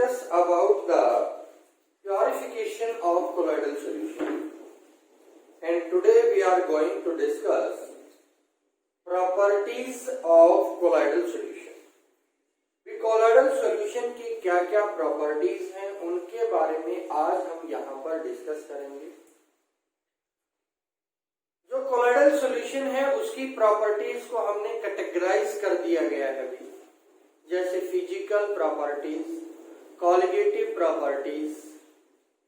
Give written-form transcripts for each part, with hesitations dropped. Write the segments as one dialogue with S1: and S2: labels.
S1: discuss about the purification of colloidal solution, and today we are going to discuss properties of colloidal solution. colloidal solution की क्या क्या properties हैं उनके बारे में आज हम यहाँ पर डिस्कस करेंगे। जो colloidal solution है उसकी प्रॉपर्टीज को हमने कैटेगराइज कर दिया गया है अभी, जैसे physical properties, colligative properties,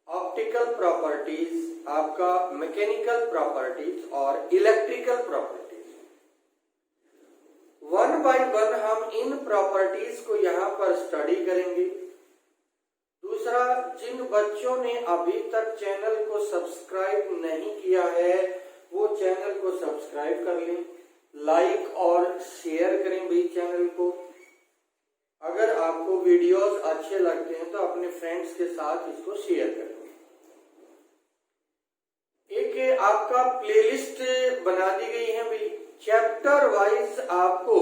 S1: optical properties, आपका मैकेनिकल प्रॉपर्टीज और electrical properties. One by one हम इन प्रॉपर्टीज को यहाँ पर स्टडी करेंगे। दूसरा, जिन बच्चों ने अभी तक चैनल को सब्सक्राइब नहीं किया है वो चैनल को सब्सक्राइब कर लें, लाइक और शेयर करें भाई चैनल को। अगर आपको वीडियोस अच्छे लगते हैं तो अपने फ्रेंड्स के साथ इसको शेयर करें। एक आपका प्लेलिस्ट बना दी गई है भाई, चैप्टर वाइज आपको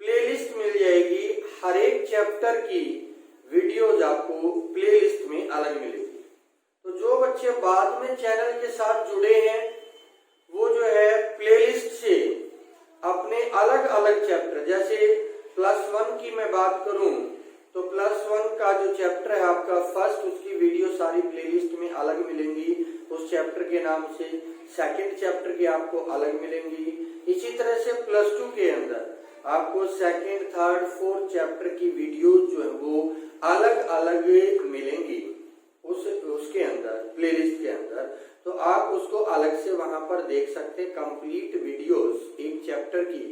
S1: प्लेलिस्ट मिल जाएगी। हर एक चैप्टर की वीडियोज आपको प्लेलिस्ट में अलग मिलेगी। तो जो बच्चे बाद में चैनल के साथ जुड़े हैं वो जो है प्लेलिस्ट से अपने अलग अलग चैप्टर, जैसे +1 की मैं बात करूं तो +1 का जो चैप्टर है आपका फर्स्ट, उसकी वीडियो सारी प्लेलिस्ट में अलग मिलेंगी उस चैप्टर के नाम से। सेकंड चैप्टर की आपको अलग मिलेंगी। इसी तरह से +2 के अंदर आपको सेकंड, थर्ड, फोर्थ चैप्टर की वीडियोज जो है वो अलग अलग मिलेंगी उसके अंदर, प्लेलिस्ट के अंदर। तो आप उसको अलग से वहां पर देख सकते हैं। कंप्लीट वीडियोस एक चैप्टर की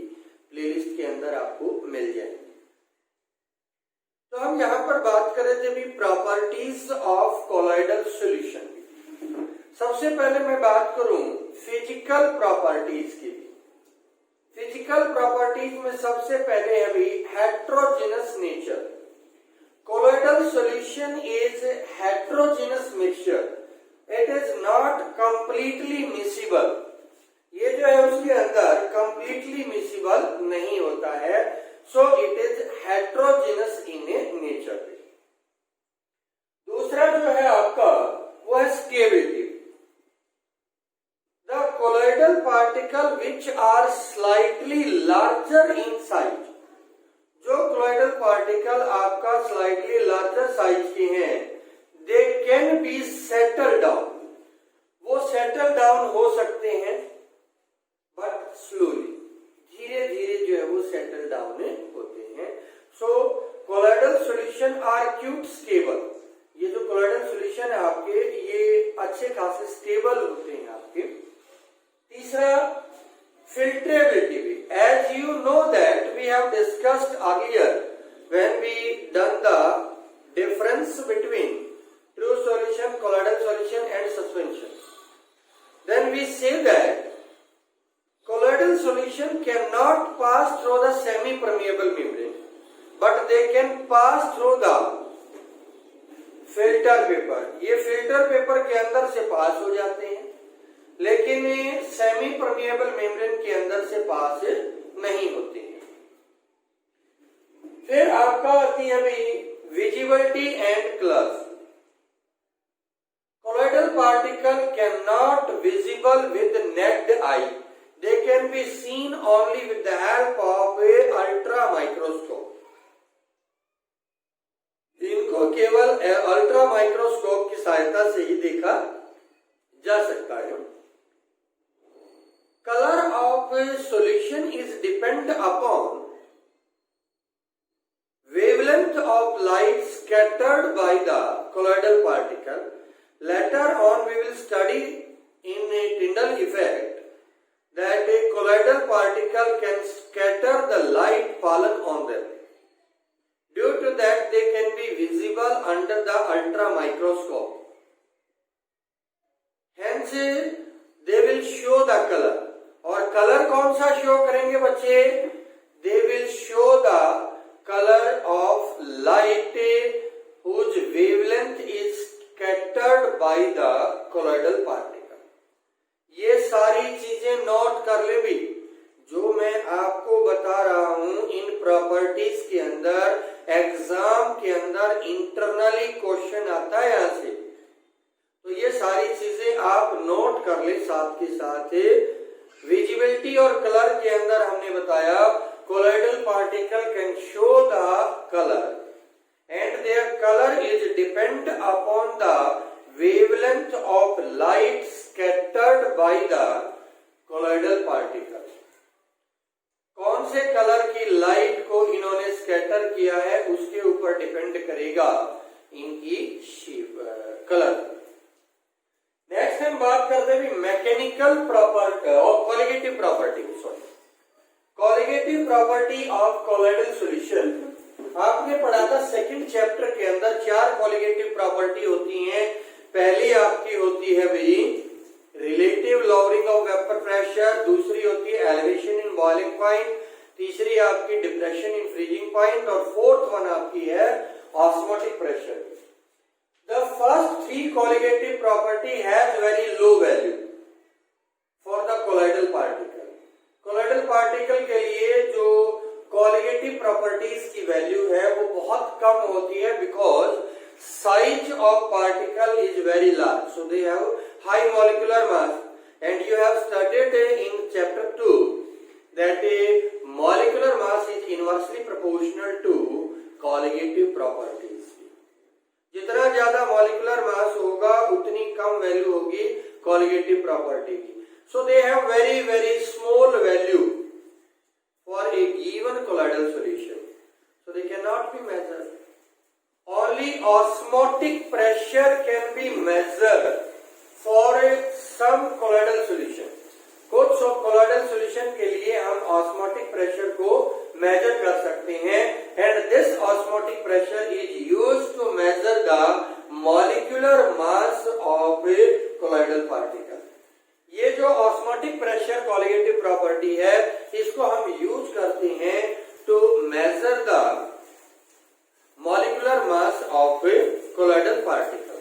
S1: प्लेलिस्ट के अंदर आपको मिल जाएंगे। तो हम यहाँ पर बात कर रहे थे भी प्रॉपर्टीज ऑफ कोलॉइडल सॉल्यूशन। सबसे पहले मैं बात करूं फिजिकल प्रॉपर्टीज की। फिजिकल प्रॉपर्टीज में सबसे पहले है भी heterogeneous nature. Colloidal solution is heterogeneous mixture, it is not completely miscible. ये जो है उसके अंदर कंप्लीटली मिसिबल नहीं होता है, so it is heterogeneous in a nature. दूसरा जो है आपका वो है stability. The colloidal particle which are slightly larger in size. जो कोलॉइडल पार्टिकल आपका स्लाइटली लार्जर साइज के हैं, they can be settle down. वो सेटल डाउन हो सकते हैं बट स्लोली, धीरे धीरे जो है वो सेटल डाउन होते हैं। So colloidal solution are quite stable. ये जो कोलॉइडल सॉल्यूशन है आपके, ये अच्छे खासे स्टेबल होते हैं आपके। तीसरा, फिल्ट्रेबिलिटी भी। As you know that we have discussed earlier when we done the difference between true solution, colloidal solution and suspension, then we say that colloidal solution cannot pass through the semi-permeable membrane, but they can pass through the filter paper. ये filter paper के अंदर से पास हो जाते हैं, लेकिन semi permeable membrane के अंदर से पास नहीं होते हैं। फिर आपका आती है भाई visibility and colour. colloidal particle cannot visible with naked eye. They can be seen only with the help of a ultra microscope. इनको केवल अल्ट्रा माइक्रोस्कोप की सहायता से ही देखा जा सकता है। Colour of solution is depend upon wavelength of light scattered by the colloidal particle. Later on we will study in a Tyndall effect that a colloidal particle can scatter the light fallen on them. Due to that, they can be visible under the ultra microscope. Hence, they will show the color. और colour कौन सा show करेंगे बच्चे? They will show the color of light whose wavelength is scattered by the colloidal particle. ये सारी चीजें note कर ले भी। जो मैं आपको बता रहा हूं इन प्रॉपर्टीज के अंदर एग्जाम के अंदर इंटरनली क्वेश्चन आता है यहां से, तो ये सारी चीजें आप नोट कर ले। साथ के साथ विजिबिलिटी और कलर के अंदर हमने बताया colloidal particle can show the colour and their color is depend upon the wavelength of light scattered by the colloidal particle। कौन से कलर की लाइट को इन्होंने स्कैटर किया है उसके ऊपर डिपेंड करेगा इनकी कलर। नेक्स्ट हम बात करते हैं मैकेनिकल प्रॉपर्टी और colligative property, sorry colligative property of colloidal solution. आपने पढ़ा था सेकंड चैप्टर के अंदर 4 कॉलिगेटिव प्रॉपर्टी होती हैं। पहली आपकी होती है भाई relative lowering of vapour pressure, दूसरी होती है एलिवेशन इन बॉइलिंग पॉइंट, तीसरी आपकी डिप्रेशन इन फ्रीजिंग पॉइंट और फोर्थ वन आपकी है osmotic pressure. The first 3 colligative property has very low value for the colloidal particle. Colloidal particle के लिए जो कॉलिगेटिव प्रॉपर्टीज की वैल्यू है वो बहुत कम होती है because size of particle is very large, so they have high molecular mass and you have studied in chapter 2 that molecular mass is inversely proportional to colligative properties. जितना ज्यादा molecular mass होगा उतनी कम वैल्यू होगी colligative property की। So they have very very small value for a given colloidal solution, so they cannot be measured. Only osmotic pressure can be measured for some colloidal solution। कुछ colloidal solution के लिए हम osmotic pressure को measure कर सकते हैं and this osmotic pressure is used to measure the molecular mass of a colloidal particle। ये जो ऑस्मोटिक प्रेशर कॉलिगेटिव प्रॉपर्टी है इसको हम यूज करते हैं to measure the molecular mass of colloidal particle.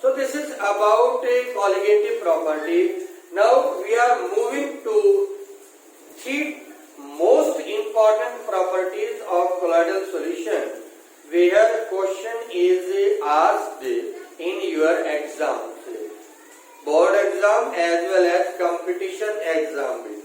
S1: So this is about colligative property. Now we are moving to 3 most important properties of colloidal solution where question is asked in your exam, board exam as well as competition exam भी,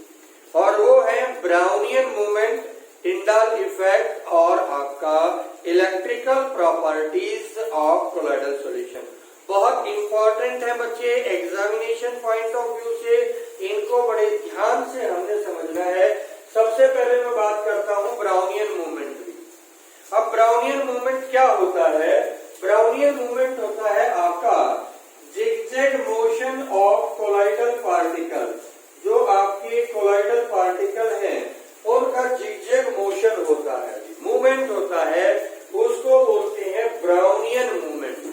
S1: और वो है Brownian movement, Tyndall effect और आपका electrical properties of colloidal solution. बहुत important है बच्चे, examination point of view से इनको बड़े ध्यान से हमने समझना है। सबसे पहले मैं बात करता हूं ब्राउनियन मूवमेंट की। अब ब्राउनियन मूवमेंट क्या होता है? ब्राउनियन मूवमेंट होता है आपका zigzag motion of colloidal particle। जो आपके colloidal particle हैं उनका zigzag motion होता है, मूवमेंट होता है, उसको बोलते हैं ब्राउनियन मूवमेंट।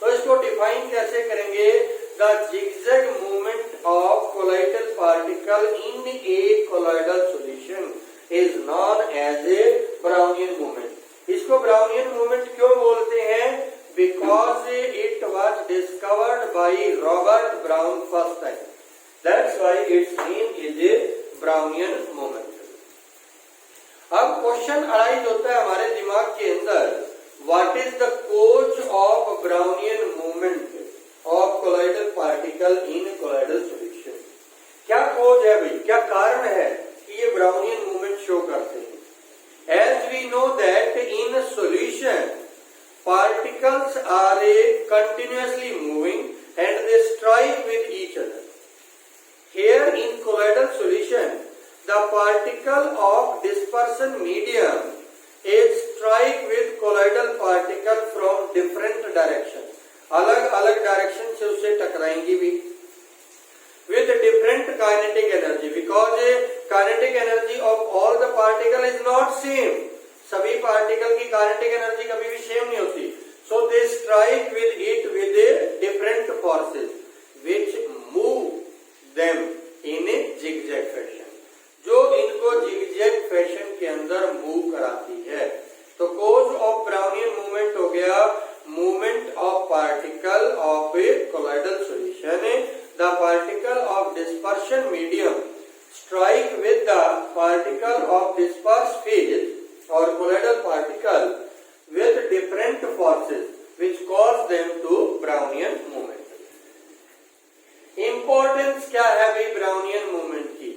S1: तो इसको डिफाइन कैसे करेंगे? The zigzag movement of colloidal particle in a colloidal solution is known as a Brownian movement। इसको ब्राउनियन मूवमेंट क्यों बोलते हैं? Because it was discovered by Robert Brown first time, that's why its name is a Brownian movement। अब question arise होता है हमारे दिमाग के अंदर, what is the cause of Brownian movement of colloidal particle in colloidal solution? क्या खोज है भाई, क्या कारण है कि ये ब्राउनियन मूवमेंट शो करते हैं? As we know that in solution particles are continuously moving and they strike with each other। Here in colloidal solution, the particle of dispersion medium is strike with colloidal particle from different directions। अलग अलग direction से उससे टकराएंगी भी with different kinetic energy because kinetic energy of all the particle is not same। सभी particle की kinetic energy कभी भी same नहीं होती। So they strike with it with different forces which move them in a zigzag fashion, जो इनको zigzag fashion के अंदर मूव कराती है। तो कोज ऑफ ब्राउनियन मूवमेंट हो गया movement of particle of A colloidal solution. The particle of dispersion medium strike with the particle of disperse phase और colloidal particle with different different forces which cause them to Brownian movement. Importance क्या है भाई Brownian movement की?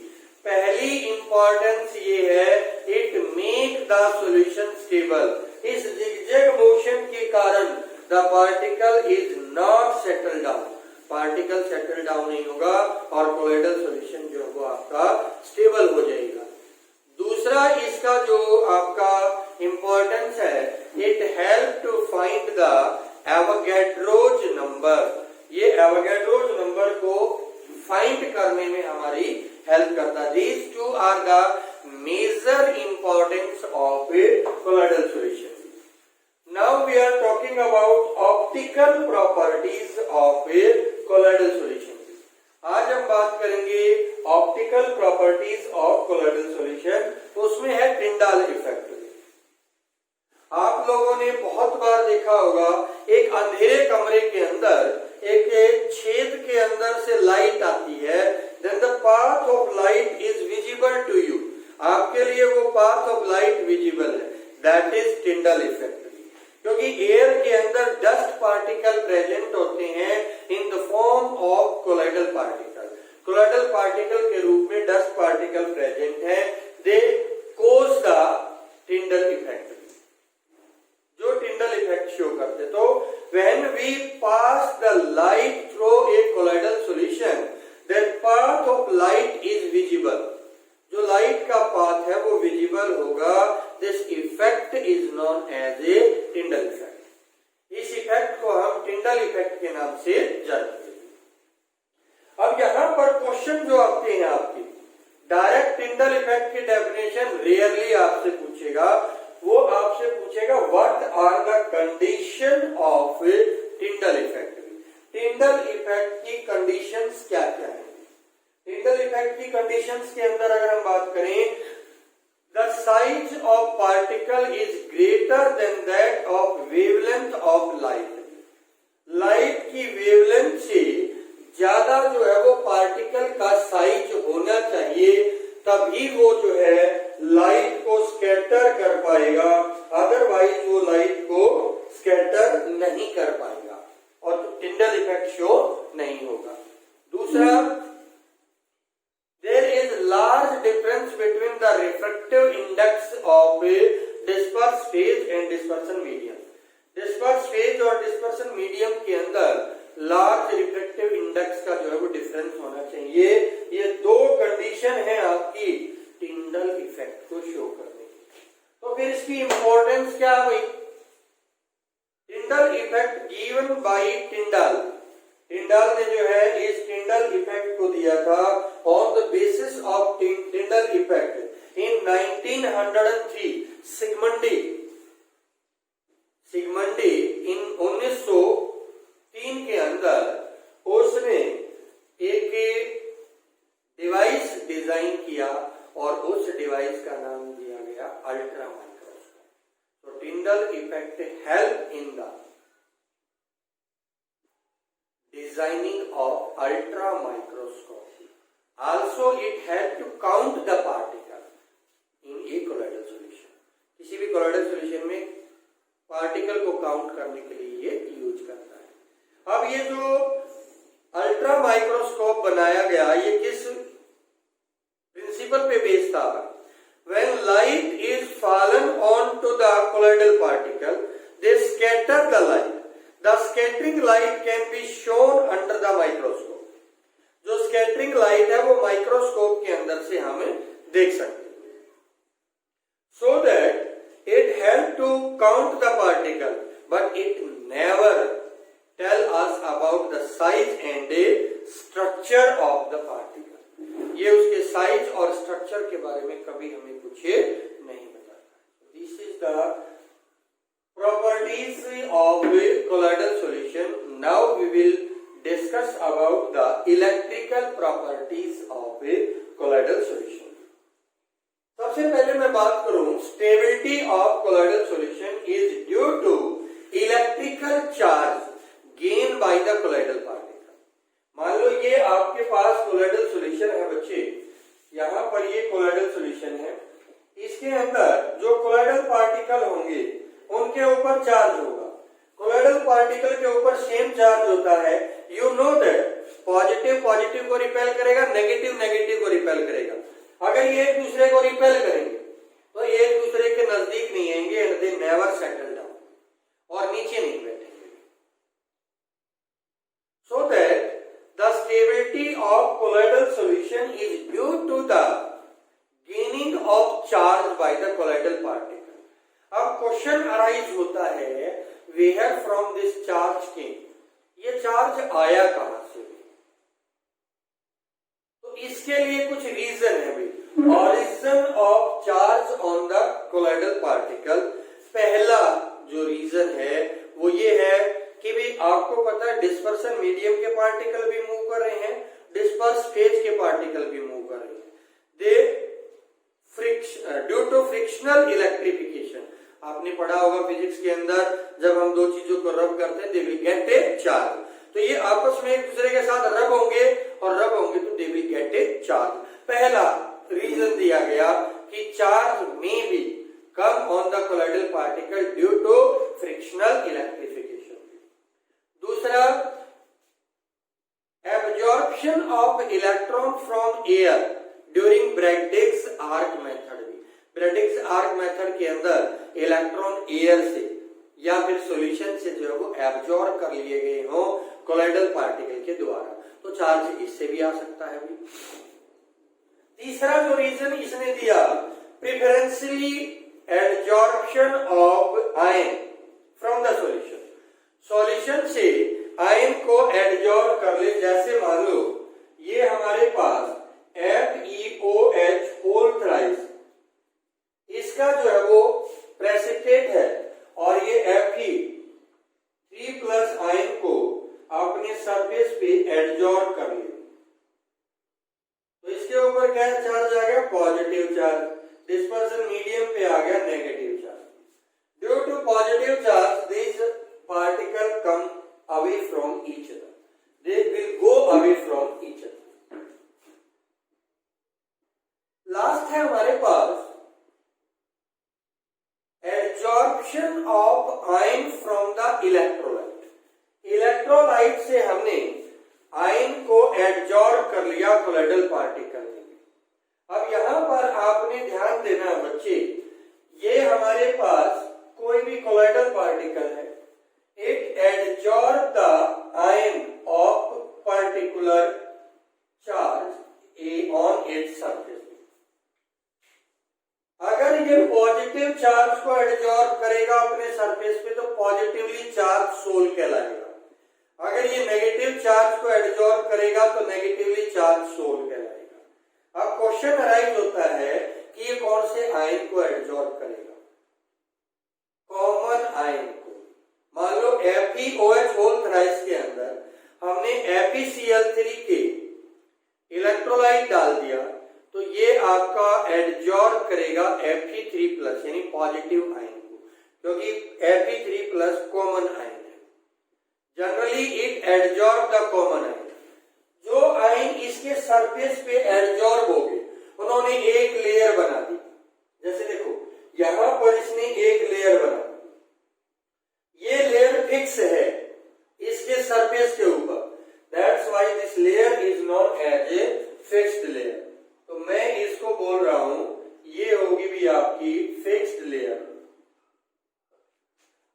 S1: पहली importance ये है, it make the solution stable. इस zigzag motion के कारण the particle is not settle down. Particle settle down नहीं होगा और कोलोइडल सॉल्यूशन जो है वो आपका स्टेबल हो जाएगा. दूसरा इसका जो आपका इंपॉर्टेंस है, it help to find the Avogadro's number. ये एवोगैड्रोज नंबर को फाइंड करने में हमारी हेल्प करता है. These two are the major importance of a colloidal solution. Now we are talking about optical properties of a colloidal solution. आज हम बात करेंगे optical properties of colloidal solution. उसमें है टिंडाल इफेक्ट. आप लोगों ने बहुत बार देखा होगा, एक अंधेरे कमरे के अंदर एक छेद के अंदर से लाइट आती है, then the path of light is visible to you. आपके लिए वो पाथ ऑफ लाइट विजिबल है. That is Tyndall effect. क्योंकि एयर के अंदर डस्ट पार्टिकल प्रेजेंट होते हैं in the form of colloidal particle. Colloidal particle के रूप में डस्ट पार्टिकल प्रेजेंट है. दे कोज द टिंडल इफेक्ट, जो टिंडल इफेक्ट शो करते. तो when we pass the light through a colloidal solution, then path of light is visible. जो light का path है वो विजिबल होगा. This effect is known as a Tyndall effect. इस effect को हम टिंडल इफेक्ट के नाम से जानते हैं. अब यहाँ पर क्वेश्चन जो आते हैं आपके, डायरेक्ट टिंडल इफेक्ट की डेफिनेशन रेयरली आपसे पूछेगा. वो आपसे पूछेगा what are the condition of Tyndall effect. Tyndall effect की कंडीशंस क्या क्या है? टिंडल इफेक्ट की कंडीशंस के अंदर अगर हम बात करें, the size of particle is greater than that of wavelength of light. Light की वेवलेंथ से ज्यादा जो है वो पार्टिकल का साइज होना चाहिए, तभी वो जो है लाइट को स्कैटर कर पाएगा. अदरवाइज वो लाइट को स्कैटर नहीं कर पाएगा और टिंडल इफेक्ट शो नहीं होगा. दूसरा, there is large difference between the refractive index of disperse phase and dispersion medium. Disperse phase और डिस्पर्सन मीडियम के अंदर लार्ज रिफ्रैक्टिव इंडेक्स का जो है वो डिफरेंस होना चाहिए. ये दो कंडीशन है आपकी टिंडल इफेक्ट को शो करने की. तो फिर इसकी इंपॉर्टेंस क्या है भाई? Tyndall effect given by टिंडल. टिंडल ने जो है इस टिंडल इफेक्ट को दिया था on the basis of Tyndall effect in 1903. सिगमंडी इन 1903 के अंदर उसने एक डिवाइस डिजाइन किया और उस डिवाइस का नाम दिया गया अल्ट्रा माइक्रोस्कोप. तो Tyndall effect help in the designing of ultra microscope. Also it help to count the particle in a colloidal solution. किसी भी कोलोइडल सॉल्यूशन में पार्टिकल को काउंट करने के लिए ये यूज करता है. अब ये जो अल्ट्रा माइक्रोस्कोप बनाया गया, ये किस प्रिंसिपल पे बेस्ड था? When light is fallen onto the colloidal particle, they scatter the light. The scattering light can be shown under the microscope. जो scattering light है वो माइक्रोस्कोप के अंदर से हमें देख सकते हैं. So that it help to count the particle, but it never tell us about the size and the structure of the particle. ये उसके साइज और स्ट्रक्चर के बारे में कभी हमें कुछ नहीं बताता. This is the properties of colloidal solution. Now we will discuss about the electrical properties of colloidal solution. सबसे पहले मैं बात करूं, stability of colloidal solution is due to electrical charge gain by the colloidal particle. मान लो ये आपके पास colloidal solution है बच्चे, यहाँ पर ये कोलोइडल सॉल्यूशन है. इसके अंदर जो कोलोइडल पार्टिकल होंगे उनके ऊपर चार्ज होगा. पार्टिकल के ऊपर सेम चार्ज होता है, you know that positive positive को रिपेल करेगा, नेगेटिव नेगेटिव को रिपेल करेगा। अगर ये एक दूसरे को रिपेल करेंगे तो ये एक दूसरे के नजदीक नहीं आएंगे, and they never settle down, और नीचे नहीं बैठेंगे। So that the stability of colloidal solution is due to the gaining of charge by the colloidal particle. अब क्वेश्चन अराइज होता है, where from this charge came, ये चार्ज आया कहां से? तो इसके लिए कुछ रीजन है भाई। Origin of charge on the colloidal particle, पहला जो रीजन है वो ये है कि भाई आपको पता है डिस्पर्सन मीडियम के पार्टिकल भी मूव कर रहे हैं, डिस्पर्स फेज के पार्टिकल भी मूव कर रहे हैं। दे ड्यू टू फ्रिक्शनल इलेक्ट्रिफिकेशन, आपने पढ़ा होगा फिजिक्स के अंदर, जब हम दो चीजों को रब करते हैं दे विल गेट ए चार्ज, तो ये आपस में एक दूसरे के साथ रब होंगे, और रब होंगे तो they will get a charge. पहला रीजन दिया गया कि charge may become on the colloidal particle due to frictional electrification. दूसरा, absorption of electron from air during Bredig's arc method. Bredig's arc method के अंदर electron air से या फिर सॉल्यूशन से जो है वो एब्जॉर्ब कर लिए गए हो कोलॉइडल पार्टिकल के द्वारा, तो चार्ज इससे भी आ सकता है भी। तीसरा जो रीजन इसने दिया, preferentially absorption of ion from the solution, solution से आयन को एब्जॉर्ब कर ले। जैसे मान लो ये हमारे पास FeOH होल थ्राइस, इसका जो है वो प्रेसिपिटेट है, और ये Fe3+ आयन को अपने सरफेस पे एब्जॉर्ब कर ले, तो इसके ऊपर क्या चार्ज आ गया? Positive charge. डिस्पर्सन मीडियम पे आ गया negative charge. Due to positive charge this particle come away from each other, they will go away from each other. Last है हमारे पास absorption of ion from the electrolyte. Electrolyte से हमने ion को absorb कर लिया कोलॉइडल पार्टिकल में। अब यहां पर आपने ध्यान देना बच्चे, ये हमारे पास कोई भी कोलॉइडल पार्टिकल है, it absorb the ion of particular charge on its surface. अगर ये पॉजिटिव चार्ज को एब्जॉर्ब करेगा अपने सरफेस पे तो पॉजिटिवली चार्ज सोल कहलाएगा, अगर ये नेगेटिव चार्ज को एब्जॉर्ब करेगा तो नेगेटिवली चार्ज सोल कहलाएगा। अब क्वेश्चन अराइज होता है कि ये कौन से आयन को एब्जॉर्ब करेगा? कॉमन आयन को। मान लो FeOH होल थ्राइस के अंदर हमने FeCl3 के इलेक्ट्रोलाइट डाल दिया, तो ये आपका एब्जॉर्ब करेगा Fe3+ यानी पॉजिटिव आयन को, क्योंकि Fe3+ कॉमन आयन है। Generally it absorb the common ion. जो आयन इसके सरफेस पे एब्जॉर्ब हो गए, उन्होंने एक लेयर बना दी। जैसे देखो यहां पर इसने एक लेयर बना दी, ये लेयर फिक्स है इसके सरफेस के ऊपर, that's why this layer is known as a fixed layer. तो मैं इसको बोल रहा हूं ये होगी भी आपकी फिक्स्ड लेयर।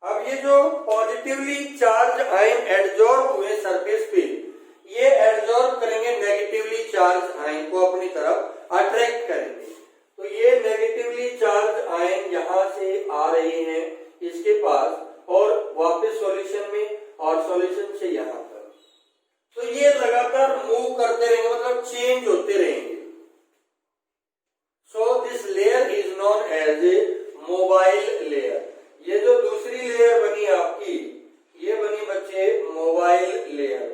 S1: अब ये जो पॉजिटिवली चार्ज आयन एब्जॉर्ब हुए सरफेस पे, ये एब्जॉर्ब करेंगे नेगेटिवली चार्ज आयन को अपनी तरफ अट्रैक्ट करेंगे, तो ये नेगेटिवली चार्ज आयन यहां से आ रहे हैं इसके पास और वापस सॉल्यूशन में, और सॉल्यूशन से यहां पर, तो ये लगातार मूव करते रहेंगे, मतलब चेंज होते रहेंगे। So this layer is known as a mobile layer। ये जो दूसरी लेयर बनी आपकी, ये बनी बच्चे मोबाइल लेयर।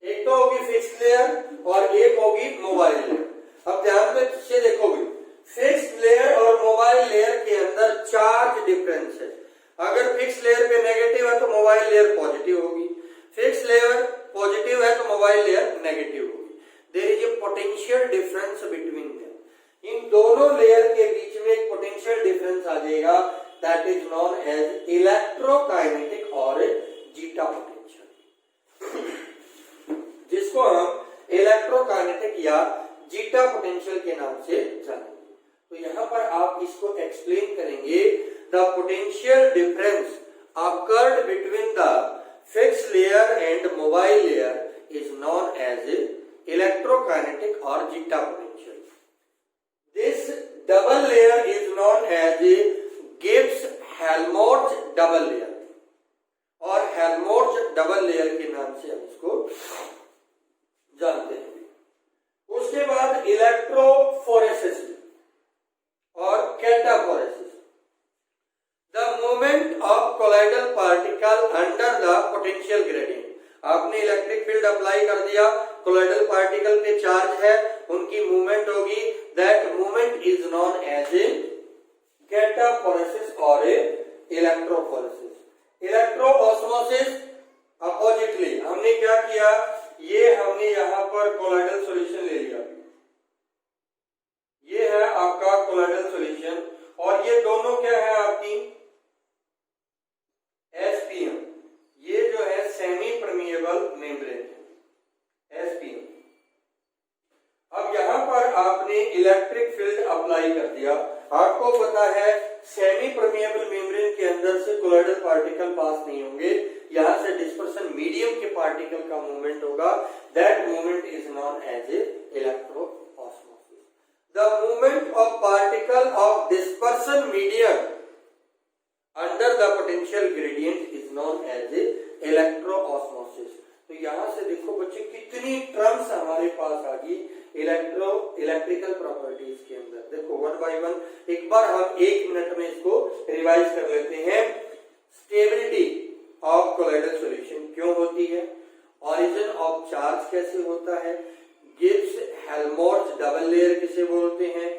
S1: एक तो होगी फिक्स्ड लेयर और एक होगी मोबाइल लेयर। अब ध्यान से देखोगे, फिक्स्ड लेयर और मोबाइल लेयर के अंदर चार्ज डिफरेंस है। अगर फिक्स्ड लेयर पे नेगेटिव है तो मोबाइल लेयर पॉजिटिव होगी, फिक्स्ड लेयर पॉजिटिव है तो मोबाइल लेयर नेगेटिव होगी। There is a potential difference between them. इन दोनों लेयर के बीच में एक पोटेंशियल डिफरेंस आ जाएगा, that is known as electrokinetic zeta potential, जिसको हम इलेक्ट्रोकाइनेटिक या जीटा पोटेंशियल के नाम से जानेंगे। तो यहां पर आप इसको एक्सप्लेन करेंगे, the potential difference occurred between the fixed layer and mobile layer is known as electrokinetic or zeta potential. This double layer is known as Gibbs-Helmholtz double layer और हेल्महोल्ट्ज डबल लेयर के नाम से हम इसको जानते हैं। उसके बाद इलेक्ट्रोफोरेसिस और cataphoresis, the movement of colloidal particle under the potential gradient. आपने इलेक्ट्रिक फील्ड अप्लाई कर दिया, कोलाइडल पार्टिकल पे चार्ज है, उनकी मूवमेंट होगी, that movement is known as a cataphoresis और इलेक्ट्रोफोरेसिस। इलेक्ट्रोऑस्मोसिस अपोजिटली, हमने क्या किया, ये हमने यहां पर कोलाइडल सॉल्यूशन ले लिया, ये है आपका कोलाइडल सॉल्यूशन और ये दोनों क्या है आपकी एसपीएम, ये जो है सेमी परमिएबल मेम्ब्रेन है एसपीएम। अब यहां पर आपने इलेक्ट्रिक फील्ड अप्लाई कर दिया, आपको पता है सेमी परमिएबल मेम्ब्रेन के अंदर से कोलाइडल पार्टिकल पास नहीं होंगे, यहां से डिस्पर्सन मीडियम के पार्टिकल का मूवमेंट होगा, that movement is known as a electroosmosis. The movement of particle of dispersion medium under the potential gradient is known as a electroosmosis. तो यहां से देखो बच्चे कितनी टर्म्स हमारे पास आ गई इलेक्ट्रिकल प्रॉपर्टीज के अंदर। देखो वन बाय वन एक बार हम 1 मिनट में इसको रिवाइज कर लेते हैं। स्टेबिलिटी ऑफ कोलाइडल सॉल्यूशन क्यों होती है, ऑरिजिन ऑफ चार्ज कैसे होता है, गिब्स हेल्महोल्ट्ज डबल लेयर किसे बोलते हैं,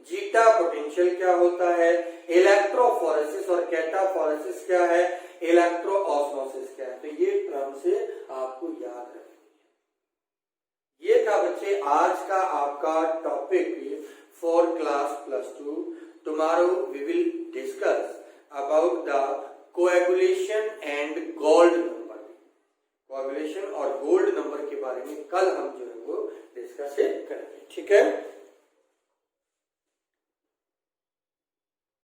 S1: जीटा पोटेंशियल क्या होता है, इलेक्ट्रोफोरेसिस और कैटाफोरेसिस क्या है, इलेक्ट्रोऑस्मोसिस क्या है। तो ये टर्म से आपको याद रखना। ये था बच्चे आज का आपका topic for class +2। Tomorrow we will discuss about the coagulation and gold number. Coagulation और गोल्ड नंबर के बारे में कल हम